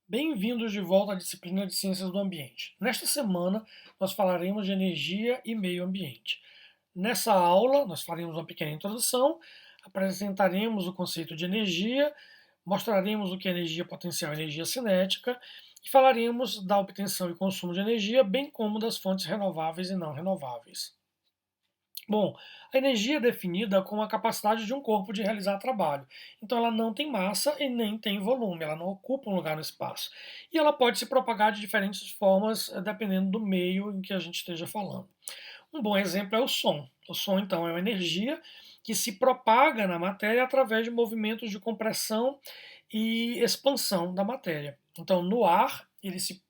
Bem-vindos de volta à disciplina de Ciências do Ambiente. Nesta semana, nós falaremos de energia e meio ambiente. Nessa aula, nós faremos uma pequena introdução, apresentaremos o conceito de energia, mostraremos o que é energia potencial e energia cinética e falaremos da obtenção e consumo de energia, bem como das fontes renováveis e não renováveis. Bom, a energia é definida como a capacidade de um corpo de realizar trabalho. Então, ela não tem massa e nem tem volume, ela não ocupa um lugar no espaço. E ela pode se propagar de diferentes formas, dependendo do meio em que a gente esteja falando. Um bom exemplo é o som. O som, então, é uma energia que se propaga na matéria através de movimentos de compressão e expansão da matéria. Então, no ar, ele se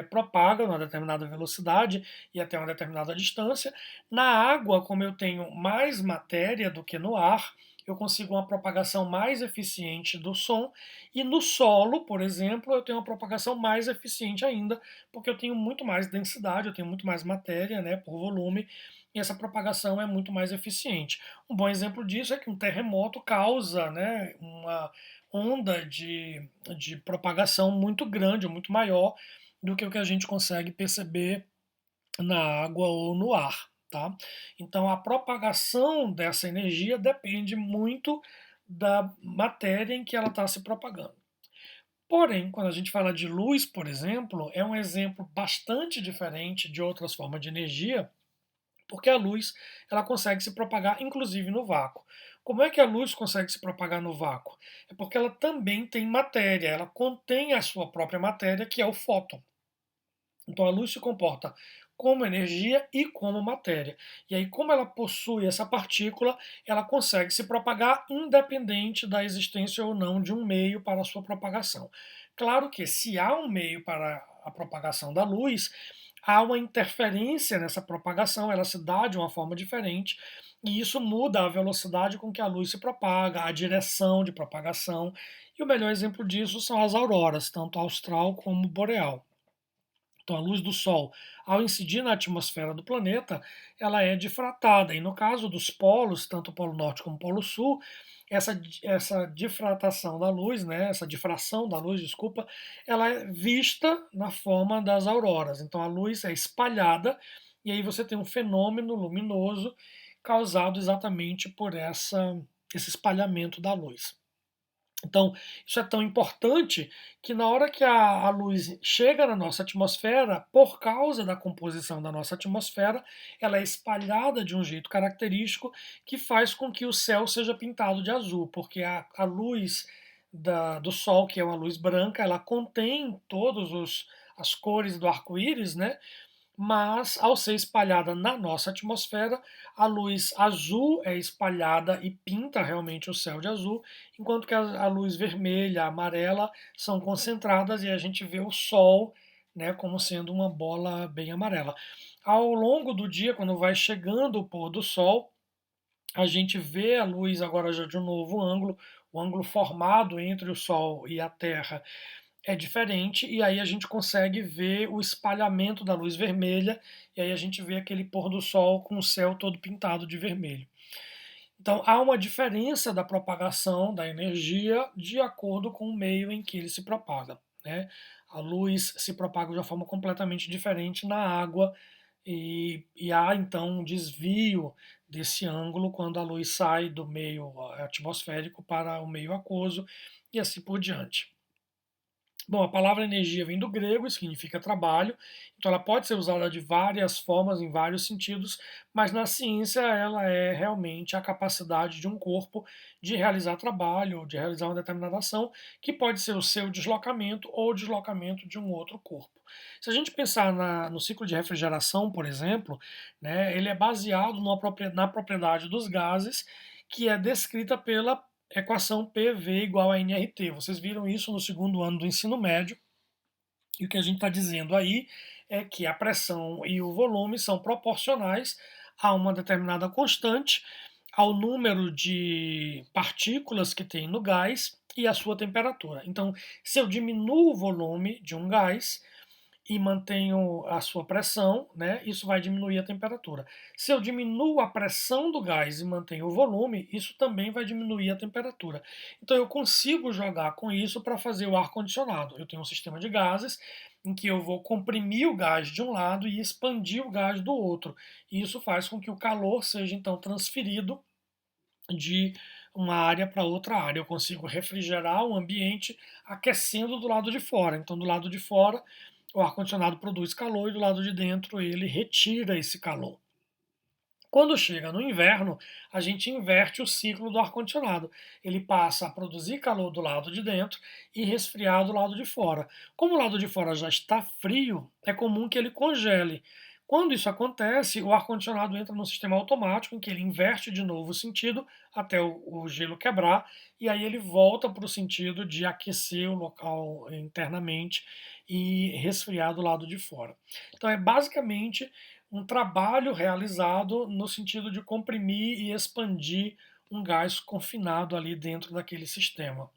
propaga a uma determinada velocidade e até uma determinada distância. Na água, como eu tenho mais matéria do que no ar, eu consigo uma propagação mais eficiente do som. E no solo, por exemplo, eu tenho uma propagação mais eficiente ainda, porque eu tenho muito mais densidade, eu tenho muito mais matéria, né, por volume, e essa propagação é muito mais eficiente. Um bom exemplo disso é que um terremoto causa, né, uma onda de propagação muito grande, muito maior do que o que a gente consegue perceber na água ou no ar. Tá? Então a propagação dessa energia depende muito da matéria em que ela está se propagando. Porém, quando a gente fala de luz, por exemplo, é um exemplo bastante diferente de outras formas de energia, porque a luz ela consegue se propagar inclusive no vácuo. Como é que a luz consegue se propagar no vácuo? É porque ela também tem matéria, ela contém a sua própria matéria, que é o fóton. Então a luz se comporta como energia e como matéria. E aí, como ela possui essa partícula, ela consegue se propagar independente da existência ou não de um meio para a sua propagação. Claro que se há um meio para a propagação da luz, há uma interferência nessa propagação, ela se dá de uma forma diferente, e isso muda a velocidade com que a luz se propaga, a direção de propagação. E o melhor exemplo disso são as auroras, tanto austral como boreal. Então, a luz do Sol, ao incidir na atmosfera do planeta, ela é difratada. E no caso dos polos, tanto o Polo Norte como o Polo Sul, essa difratação da luz, né, essa difração da luz, desculpa, ela é vista na forma das auroras. Então, a luz é espalhada e aí você tem um fenômeno luminoso causado exatamente por esse espalhamento da luz. Então, isso é tão importante que na hora que a luz chega na nossa atmosfera, por causa da composição da nossa atmosfera, ela é espalhada de um jeito característico que faz com que o céu seja pintado de azul, porque a luz do Sol, que é uma luz branca, ela contém todas as cores do arco-íris, né? Mas ao ser espalhada na nossa atmosfera, a luz azul é espalhada e pinta realmente o céu de azul, enquanto que a luz vermelha, amarela são concentradas e a gente vê o Sol, né, como sendo uma bola bem amarela. Ao longo do dia, quando vai chegando o pôr do Sol, a gente vê a luz agora já de um novo ângulo, o ângulo formado entre o Sol e a Terra é diferente, e aí a gente consegue ver o espalhamento da luz vermelha, e aí a gente vê aquele pôr do sol com o céu todo pintado de vermelho. Então há uma diferença da propagação da energia de acordo com o meio em que ele se propaga. Né? A luz se propaga de uma forma completamente diferente na água, e há então um desvio desse ângulo quando a luz sai do meio atmosférico para o meio aquoso e assim por diante. Bom, a palavra energia vem do grego e significa trabalho, então ela pode ser usada de várias formas, em vários sentidos, mas na ciência ela é realmente a capacidade de um corpo de realizar trabalho, de realizar uma determinada ação, que pode ser o seu deslocamento ou o deslocamento de um outro corpo. Se a gente pensar no ciclo de refrigeração, por exemplo, né, ele é baseado na propriedade dos gases, que é descrita pela equação PV igual a nRT. Vocês viram isso no segundo ano do ensino médio, e o que a gente está dizendo aí é que a pressão e o volume são proporcionais a uma determinada constante, ao número de partículas que tem no gás e a sua temperatura. Então, se eu diminuo o volume de um gás, e mantenho a sua pressão, né, isso vai diminuir a temperatura. Se eu diminuo a pressão do gás e mantenho o volume, isso também vai diminuir a temperatura. Então eu consigo jogar com isso para fazer o ar-condicionado. Eu tenho um sistema de gases em que eu vou comprimir o gás de um lado e expandir o gás do outro. E isso faz com que o calor seja então transferido de uma área para outra área. Eu consigo refrigerar o ambiente aquecendo do lado de fora. Então, do lado de fora, o ar-condicionado produz calor e do lado de dentro ele retira esse calor. Quando chega no inverno, a gente inverte o ciclo do ar-condicionado. Ele passa a produzir calor do lado de dentro e resfriar do lado de fora. Como o lado de fora já está frio, é comum que ele congele. Quando isso acontece, o ar-condicionado entra no sistema automático, em que ele inverte de novo o sentido até o gelo quebrar, e aí ele volta para o sentido de aquecer o local internamente e resfriar do lado de fora. Então é basicamente um trabalho realizado no sentido de comprimir e expandir um gás confinado ali dentro daquele sistema.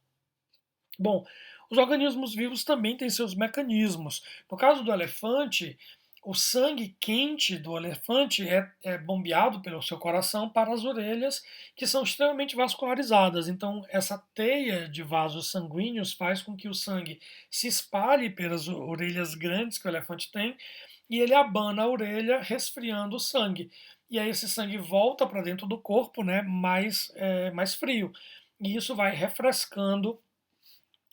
Bom, os organismos vivos também têm seus mecanismos. No caso do elefante, o sangue quente do elefante é bombeado pelo seu coração para as orelhas, que são extremamente vascularizadas. Então, essa teia de vasos sanguíneos faz com que o sangue se espalhe pelas orelhas grandes que o elefante tem e ele abana a orelha, resfriando o sangue. E aí esse sangue volta para dentro do corpo, né, mais frio. E isso vai refrescando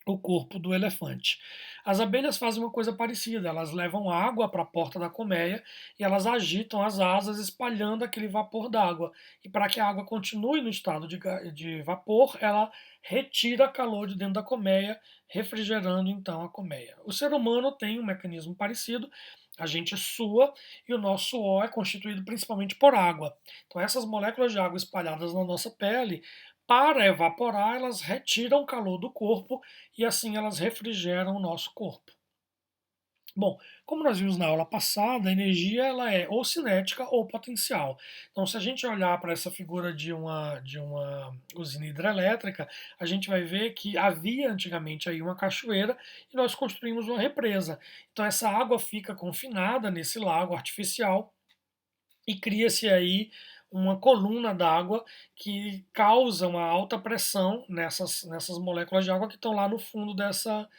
o corpo do elefante. As abelhas fazem uma coisa parecida, elas levam água para a porta da colmeia e elas agitam as asas espalhando aquele vapor d'água. E para que a água continue no estado de vapor, ela retira calor de dentro da colmeia, refrigerando então a colmeia. O ser humano tem um mecanismo parecido, a gente sua e o nosso suor é constituído principalmente por água. Então essas moléculas de água espalhadas na nossa pele, para evaporar, elas retiram o calor do corpo e assim elas refrigeram o nosso corpo. Bom, como nós vimos na aula passada, a energia ela é ou cinética ou potencial. Então, se a gente olhar para essa figura de uma usina hidrelétrica, a gente vai ver que havia antigamente aí uma cachoeira e nós construímos uma represa. Então, essa água fica confinada nesse lago artificial e cria-se aí uma coluna d'água que causa uma alta pressão nessas moléculas de água que estão lá no fundo dessa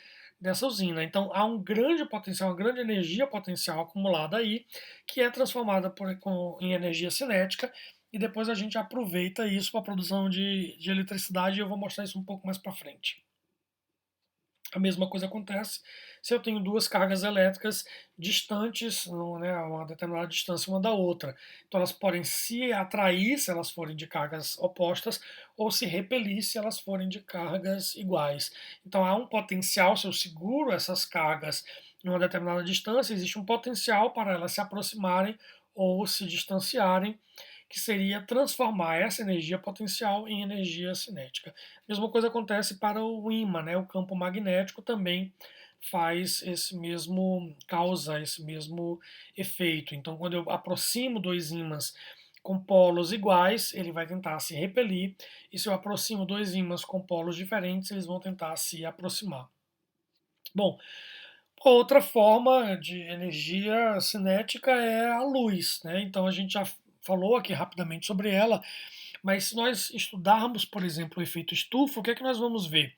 usina. Então há um grande potencial, uma grande energia potencial acumulada aí, que é transformada em energia cinética, e depois a gente aproveita isso para a produção de eletricidade, e eu vou mostrar isso um pouco mais para frente. A mesma coisa acontece se eu tenho duas cargas elétricas distantes, né, a uma determinada distância uma da outra. Então elas podem se atrair se elas forem de cargas opostas ou se repelir se elas forem de cargas iguais. Então há um potencial, se eu seguro essas cargas em uma determinada distância, existe um potencial para elas se aproximarem ou se distanciarem, que seria transformar essa energia potencial em energia cinética. A mesma coisa acontece para o ímã, né? O campo magnético também causa esse mesmo efeito. Então, quando eu aproximo dois ímãs com polos iguais, ele vai tentar se repelir, e se eu aproximo dois ímãs com polos diferentes, eles vão tentar se aproximar. Bom, outra forma de energia cinética é a luz, né? Então a gente já falou aqui rapidamente sobre ela, mas se nós estudarmos, por exemplo, o efeito estufa, o que é que nós vamos ver?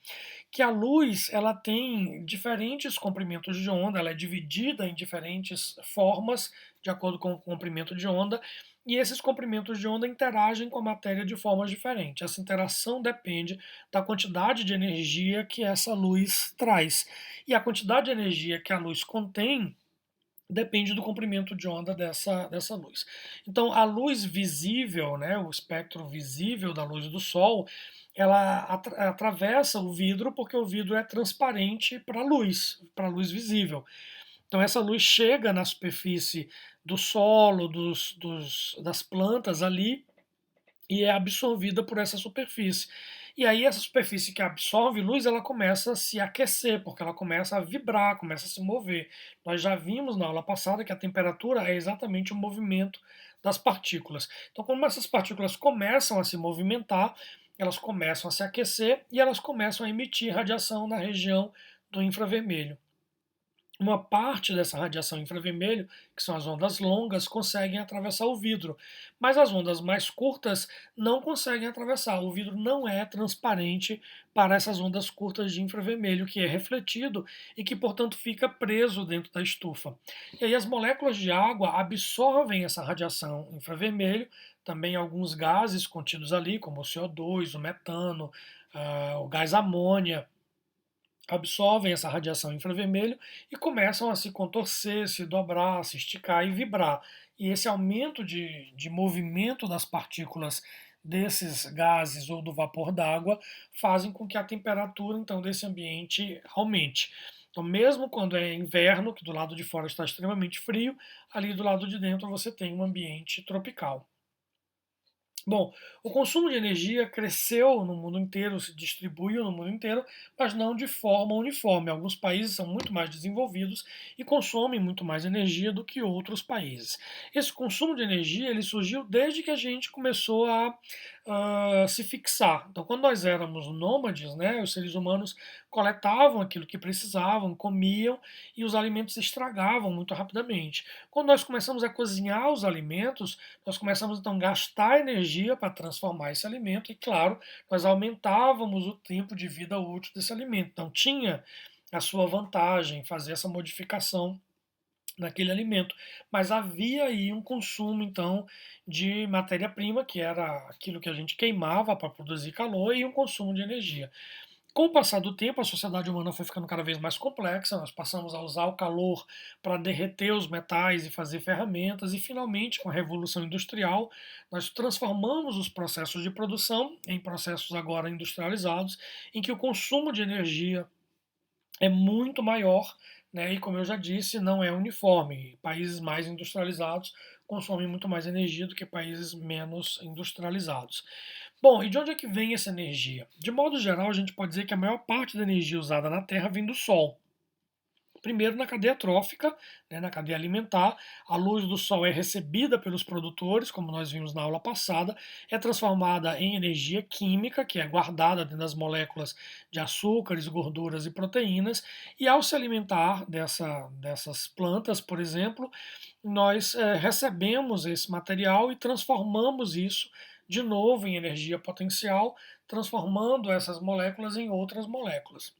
Que a luz ela tem diferentes comprimentos de onda, ela é dividida em diferentes formas de acordo com o comprimento de onda, e esses comprimentos de onda interagem com a matéria de formas diferentes. Essa interação depende da quantidade de energia que essa luz traz. E a quantidade de energia que a luz contém depende do comprimento de onda dessa luz. Então, a luz visível, né, o espectro visível da luz do Sol, ela atravessa o vidro porque o vidro é transparente para a luz visível. Então, essa luz chega na superfície do solo, das plantas ali, e é absorvida por essa superfície. E aí essa superfície que absorve luz, ela começa a se aquecer, porque ela começa a vibrar, começa a se mover. Nós já vimos na aula passada que a temperatura é exatamente o movimento das partículas. Então, como essas partículas começam a se movimentar, elas começam a se aquecer e elas começam a emitir radiação na região do infravermelho. uma parte dessa radiação infravermelho, que são as ondas longas, conseguem atravessar o vidro, mas as ondas mais curtas não conseguem atravessar. O vidro não é transparente para essas ondas curtas de infravermelho, que é refletido e que, portanto, fica preso dentro da estufa. E aí as moléculas de água absorvem essa radiação infravermelho, também alguns gases contidos ali, como o CO2, o metano, o gás amônia, absorvem essa radiação infravermelho e começam a se contorcer, se dobrar, se esticar e vibrar. E esse aumento de movimento das partículas desses gases ou do vapor d'água fazem com que a temperatura então desse ambiente aumente. Então, mesmo quando é inverno, que do lado de fora está extremamente frio, ali do lado de dentro você tem um ambiente tropical. Bom, o consumo de energia cresceu no mundo inteiro, se distribuiu no mundo inteiro, mas não de forma uniforme. Alguns países são muito mais desenvolvidos e consomem muito mais energia do que outros países. Esse consumo de energia ele surgiu desde que a gente começou a se fixar. Então, quando nós éramos nômades, né, os seres humanos coletavam aquilo que precisavam, comiam e os alimentos se estragavam muito rapidamente. Quando nós começamos a cozinhar os alimentos, nós começamos então a gastar energia para transformar esse alimento e, claro, nós aumentávamos o tempo de vida útil desse alimento. Então, tinha a sua vantagem fazer essa modificação naquele alimento, mas havia aí um consumo então de matéria-prima, que era aquilo que a gente queimava para produzir calor, e um consumo de energia. Com o passar do tempo, a sociedade humana foi ficando cada vez mais complexa, nós passamos a usar o calor para derreter os metais e fazer ferramentas, e finalmente, com a Revolução Industrial, nós transformamos os processos de produção em processos agora industrializados, em que o consumo de energia é muito maior, né, e como eu já disse, não é uniforme. Países mais industrializados consomem muito mais energia do que países menos industrializados. Bom, e de onde é que vem essa energia? De modo geral, a gente pode dizer que a maior parte da energia usada na Terra vem do Sol. Primeiro, na cadeia trófica, né, na cadeia alimentar, a luz do sol é recebida pelos produtores, como nós vimos na aula passada, é transformada em energia química, que é guardada dentro das moléculas de açúcares, gorduras e proteínas, e ao se alimentar dessas plantas, por exemplo, nós recebemos esse material e transformamos isso de novo em energia potencial, transformando essas moléculas em outras moléculas.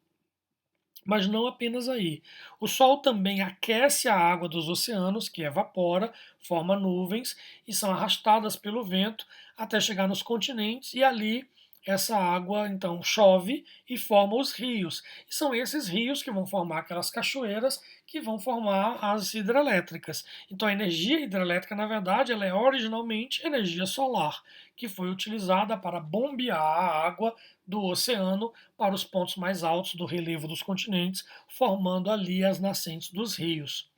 Mas não apenas aí. O Sol também aquece a água dos oceanos, que evapora, forma nuvens e são arrastadas pelo vento até chegar nos continentes, e ali essa água então chove e forma os rios. E são esses rios que vão formar aquelas cachoeiras que vão formar as hidrelétricas. Então a energia hidrelétrica, na verdade, ela é originalmente energia solar, que foi utilizada para bombear a água do oceano para os pontos mais altos do relevo dos continentes, formando ali as nascentes dos rios.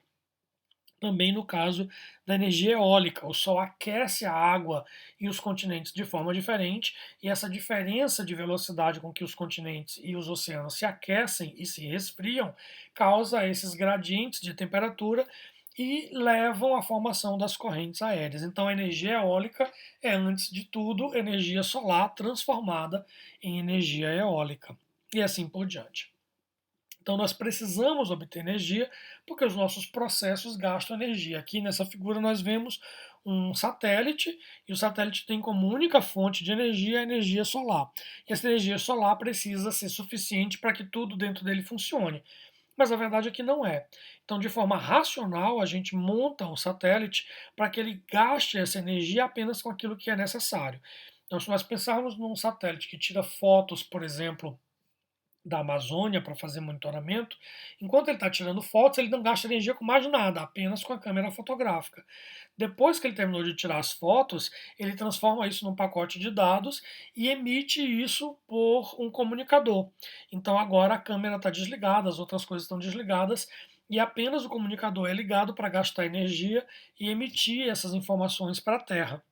Também no caso da energia eólica, o Sol aquece a água e os continentes de forma diferente, e essa diferença de velocidade com que os continentes e os oceanos se aquecem e se resfriam causa esses gradientes de temperatura e levam à formação das correntes aéreas. Então, a energia eólica é, antes de tudo, energia solar transformada em energia eólica, e assim por diante. Então nós precisamos obter energia porque os nossos processos gastam energia. Aqui nessa figura nós vemos um satélite, e o satélite tem como única fonte de energia a energia solar. E essa energia solar precisa ser suficiente para que tudo dentro dele funcione. Mas a verdade é que não é. Então, de forma racional, a gente monta um satélite para que ele gaste essa energia apenas com aquilo que é necessário. Então, se nós pensarmos num satélite que tira fotos, por exemplo, da Amazônia para fazer monitoramento, enquanto ele está tirando fotos, ele não gasta energia com mais nada, apenas com a câmera fotográfica. Depois que ele terminou de tirar as fotos, ele transforma isso num pacote de dados e emite isso por um comunicador. Então agora a câmera está desligada, as outras coisas estão desligadas, e apenas o comunicador é ligado para gastar energia e emitir essas informações para a Terra.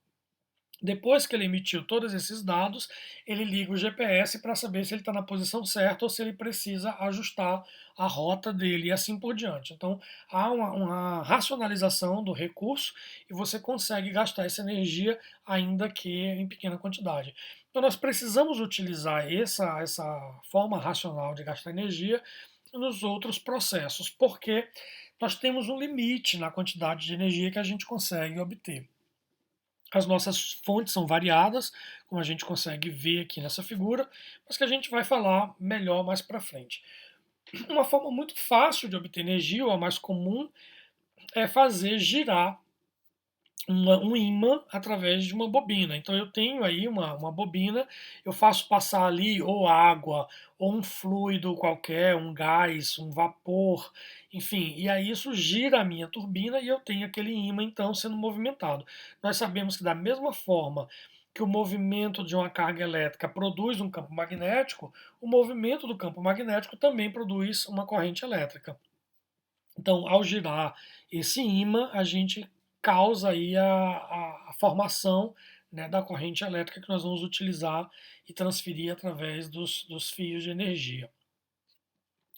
Depois que ele emitiu todos esses dados, ele liga o GPS para saber se ele está na posição certa ou se ele precisa ajustar a rota dele e assim por diante. Então, há uma racionalização do recurso e você consegue gastar essa energia, ainda que em pequena quantidade. Então, nós precisamos utilizar essa forma racional de gastar energia nos outros processos, porque nós temos um limite na quantidade de energia que a gente consegue obter. As nossas fontes são variadas, como a gente consegue ver aqui nessa figura, mas que a gente vai falar melhor mais para frente. Uma forma muito fácil de obter energia, ou a mais comum, é fazer girar um ímã através de uma bobina. Então eu tenho aí uma bobina, eu faço passar ali ou água, ou um fluido qualquer, um gás, um vapor, enfim, e aí isso gira a minha turbina e eu tenho aquele ímã então sendo movimentado. Nós sabemos que da mesma forma que o movimento de uma carga elétrica produz um campo magnético, o movimento do campo magnético também produz uma corrente elétrica. Então, ao girar esse ímã, a gente causa aí a formação, né, da corrente elétrica que nós vamos utilizar e transferir através dos fios de energia.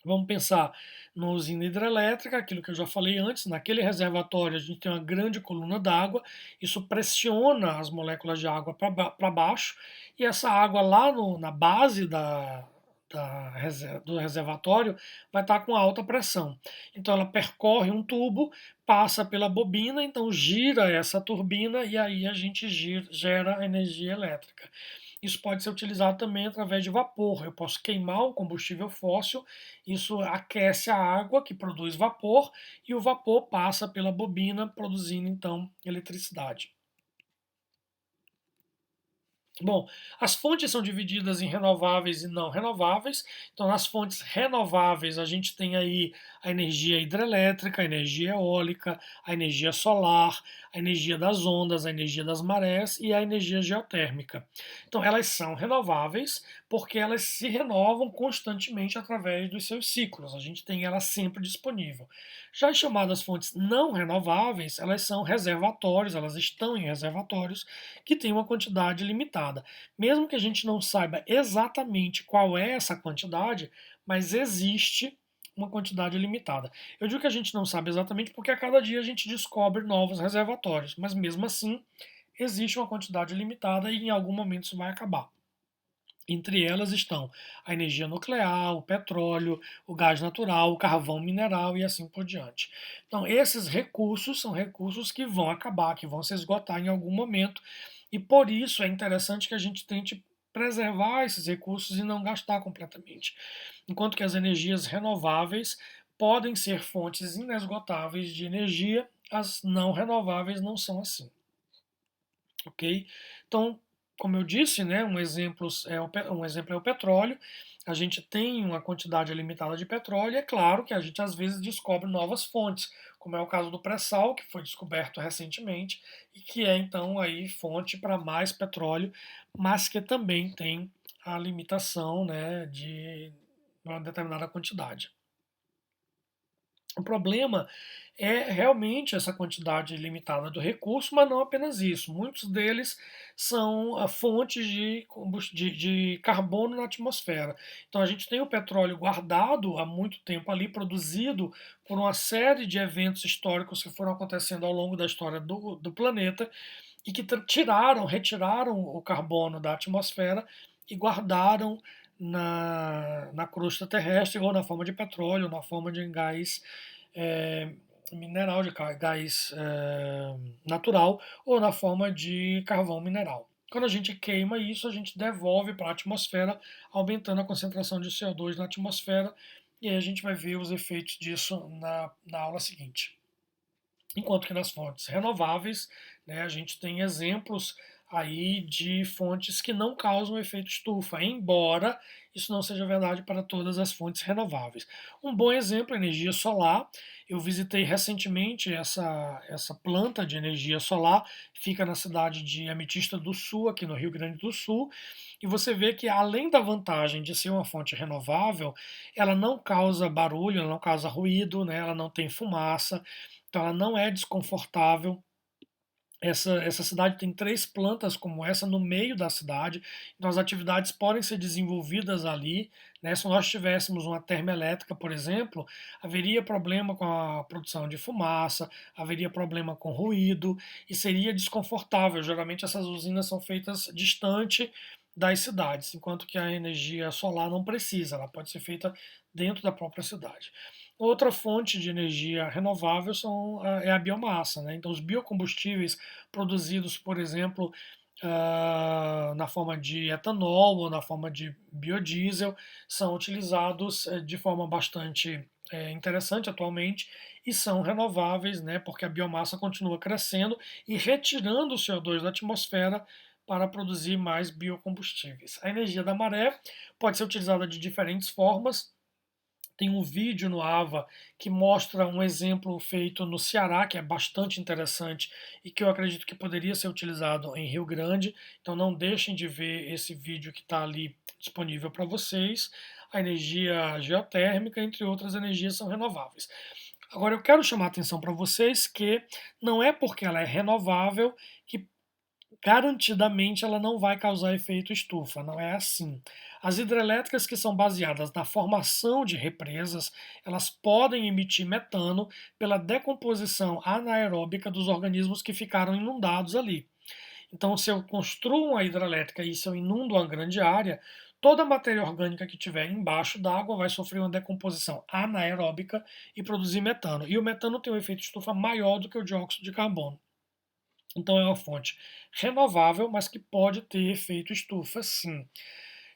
Vamos pensar na usina hidrelétrica, aquilo que eu já falei antes, naquele reservatório a gente tem uma grande coluna d'água, isso pressiona as moléculas de água para baixo, e essa água lá na base do reservatório vai estar com alta pressão. Então ela percorre um tubo, passa pela bobina, então gira essa turbina e aí a gente gera energia elétrica. Isso pode ser utilizado também através de vapor. Eu posso queimar um combustível fóssil, isso aquece a água que produz vapor e o vapor passa pela bobina, produzindo então eletricidade. Bom, as fontes são divididas em renováveis e não renováveis. Então, nas fontes renováveis, a gente tem aí a energia hidrelétrica, a energia eólica, a energia solar, a energia das ondas, a energia das marés e a energia geotérmica. Então, elas são renováveis porque elas se renovam constantemente através dos seus ciclos. A gente tem ela sempre disponível. Já as chamadas fontes não renováveis, elas são reservatórios, elas estão em reservatórios que têm uma quantidade limitada. Mesmo que a gente não saiba exatamente qual é essa quantidade, mas existe uma quantidade limitada. Eu digo que a gente não sabe exatamente porque a cada dia a gente descobre novos reservatórios, mas mesmo assim existe uma quantidade limitada e em algum momento isso vai acabar. Entre elas estão a energia nuclear, o petróleo, o gás natural, o carvão mineral e assim por diante. Então, esses recursos são recursos que vão acabar, que vão se esgotar em algum momento, e por isso é interessante que a gente tente preservar esses recursos e não gastar completamente. Enquanto que as energias renováveis podem ser fontes inesgotáveis de energia, as não renováveis não são assim, ok? Então, como eu disse, né, um exemplo é o petróleo. A gente tem uma quantidade limitada de petróleo, e é claro que a gente às vezes descobre novas fontes, como é o caso do pré-sal, que foi descoberto recentemente e que é então aí fonte para mais petróleo, mas que também tem a limitação, né, de uma determinada quantidade. O problema é realmente essa quantidade limitada do recurso, mas não apenas isso. Muitos deles são fontes de carbono na atmosfera. Então a gente tem o petróleo guardado há muito tempo ali, produzido por uma série de eventos históricos que foram acontecendo ao longo da história do planeta e que retiraram o carbono da atmosfera e guardaram na crosta terrestre, ou na forma de petróleo, ou na forma de gás é, mineral, de gás natural, ou na forma de carvão mineral. Quando a gente queima isso, a gente devolve para a atmosfera, aumentando a concentração de CO2 na atmosfera, e aí a gente vai ver os efeitos disso na aula seguinte. Enquanto que nas fontes renováveis, né, a gente tem exemplos aí de fontes que não causam efeito estufa, embora isso não seja verdade para todas as fontes renováveis. Um bom exemplo é a energia solar. Eu visitei recentemente essa planta de energia solar, fica na cidade de Ametista do Sul, aqui no Rio Grande do Sul, e você vê que além da vantagem de ser uma fonte renovável, ela não causa barulho, ela não causa ruído, né, ela não tem fumaça, então ela não é desconfortável. Essa cidade tem 3 plantas como essa no meio da cidade, então as atividades podem ser desenvolvidas ali. Né? Se nós tivéssemos uma termoelétrica, por exemplo, haveria problema com a produção de fumaça, haveria problema com ruído e seria desconfortável. Geralmente essas usinas são feitas distante das cidades, enquanto que a energia solar não precisa, ela pode ser feita dentro da própria cidade. Outra fonte de energia renovável é a biomassa, né? Então, os biocombustíveis produzidos, por exemplo, na forma de etanol ou na forma de biodiesel, são utilizados de forma bastante interessante atualmente e são renováveis, né, porque a biomassa continua crescendo e retirando o CO2 da atmosfera para produzir mais biocombustíveis. A energia da maré pode ser utilizada de diferentes formas. Tem um vídeo no AVA que mostra um exemplo feito no Ceará, que é bastante interessante e que eu acredito que poderia ser utilizado em Rio Grande. Então não deixem de ver esse vídeo que está ali disponível para vocês. A energia geotérmica, entre outras energias, são renováveis. Agora eu quero chamar a atenção para vocês que não é porque ela é renovável que garantidamente ela não vai causar efeito estufa, não é assim. As hidrelétricas que são baseadas na formação de represas, elas podem emitir metano pela decomposição anaeróbica dos organismos que ficaram inundados ali. Então, se eu construo uma hidrelétrica e se eu inundo uma grande área, toda a matéria orgânica que tiver embaixo d'água vai sofrer uma decomposição anaeróbica e produzir metano. E o metano tem um efeito estufa maior do que o dióxido de carbono. Então é uma fonte renovável, mas que pode ter efeito estufa, sim.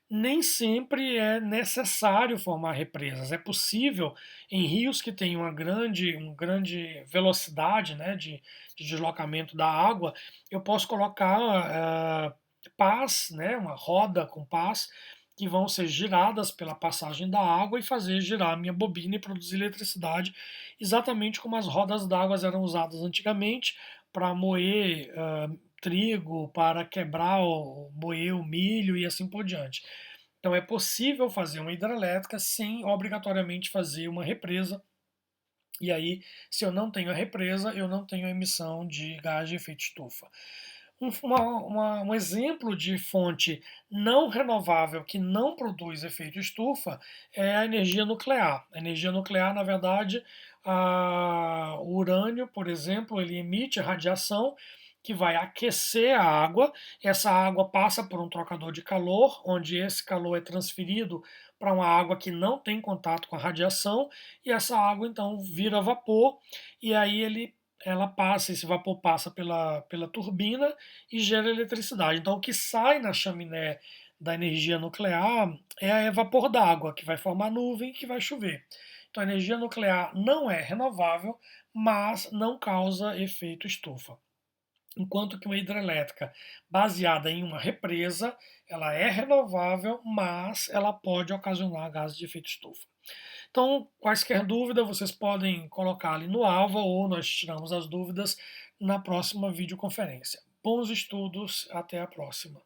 Nem sempre é necessário formar represas. É possível, em rios que têm uma grande velocidade, né, de deslocamento da água, eu posso colocar pás, né, uma roda com pás, que vão ser giradas pela passagem da água e fazer girar a minha bobina e produzir eletricidade, exatamente como as rodas d'água eram usadas antigamente para moer trigo, para quebrar ou moer o milho e assim por diante. Então é possível fazer uma hidrelétrica sem obrigatoriamente fazer uma represa. E aí, se eu não tenho a represa, eu não tenho a emissão de gás de efeito estufa. Um exemplo de fonte não renovável que não produz efeito estufa é a energia nuclear. A energia nuclear, na verdade, o urânio, por exemplo, ele emite radiação que vai aquecer a água. Essa água passa por um trocador de calor, onde esse calor é transferido para uma água que não tem contato com a radiação, e essa água então vira vapor, e aí ela passa, esse vapor passa pela turbina e gera eletricidade. Então o que sai na chaminé da energia nuclear é vapor d'água, que vai formar nuvem e que vai chover. Então a energia nuclear não é renovável, mas não causa efeito estufa. Enquanto que uma hidrelétrica baseada em uma represa, ela é renovável, mas ela pode ocasionar gases de efeito estufa. Então, quaisquer dúvidas, vocês podem colocar ali no AVA ou nós tiramos as dúvidas na próxima videoconferência. Bons estudos, até a próxima.